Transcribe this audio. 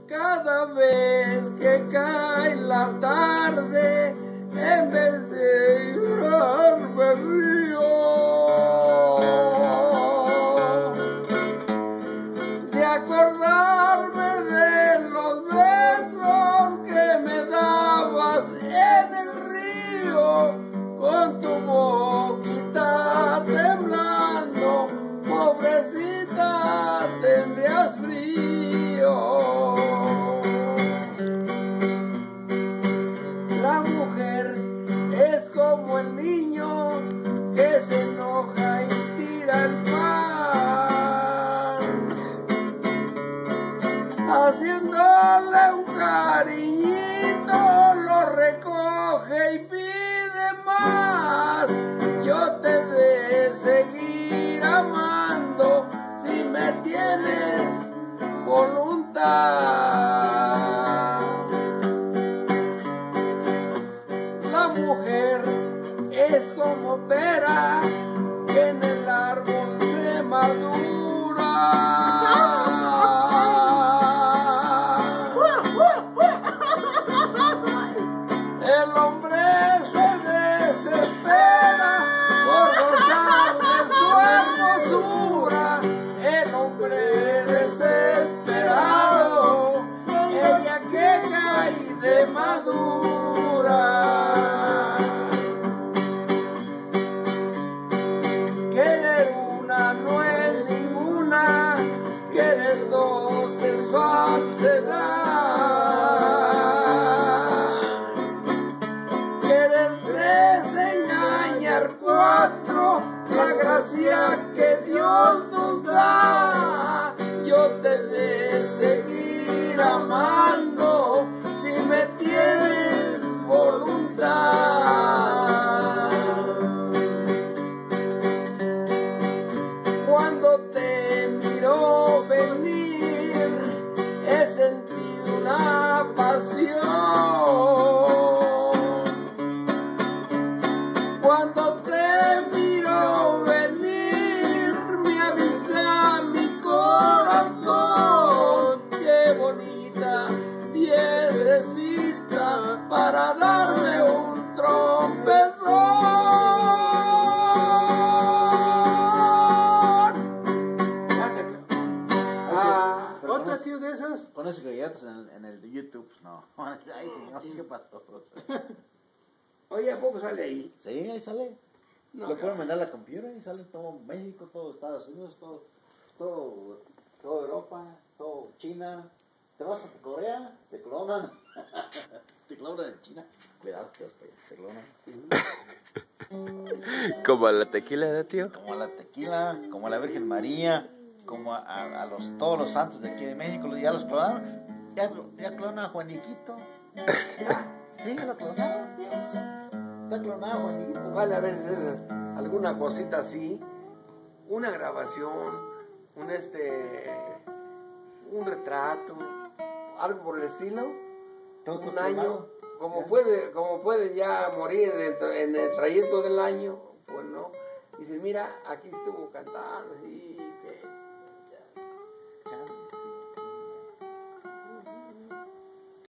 Cada vez que cae la tarde, en vez de llorar me río de acordarme de los besos que me dabas en el río, con tu boquita temblando, pobrecita, tendrías frío. La mujer es como el niño que se enoja y tira el pan, haciéndole un cariñito, lo recoge y pide más. Yo te de seguir amando si me tienes voluntad. La mujer es como pera que en el árbol se madura. El hombre se desespera por gozar de su hermosura. El hombre desesperado, ella que cae de madura. Querer una no es ninguna, querer dos es falsedad. Querer tres, engañar cuatro, la gracia que Dios nos da. Yo te de seguir amando si me tienes voluntad. Cuando te miro venir, he sentido una pasión. Cuando te miro venir, me avisa mi corazón. Qué bonita piedrecita para darme un trompezón. ¿Otras tíos de esas? Con eso que ya estás en el de YouTube, no. Ay, señor, ¿qué pasó? Oye, ¿a poco sale ahí? Sí, ahí sale. No, Lo pueden mandar a la computadora y sale todo México, todo Estados Unidos, todo Europa, todo China. Te vas a Corea, te clonan. Te clonan en China. Cuidado, te clonan. Como la tequila, ¿no, tío? Como la tequila, como la Virgen María, como a todos los santos de aquí de México, ya los clonaron. Ya clona a Juaniquito. Sí, lo clonaron, tío. Está clonado Juaniquito. Vale, a veces alguna cosita así, una grabación, un retrato, algo por el estilo, Todo un clonado. año, como puede ya morir en el trayecto del año, pues no. Dice, mira, aquí estuvo cantando, sí,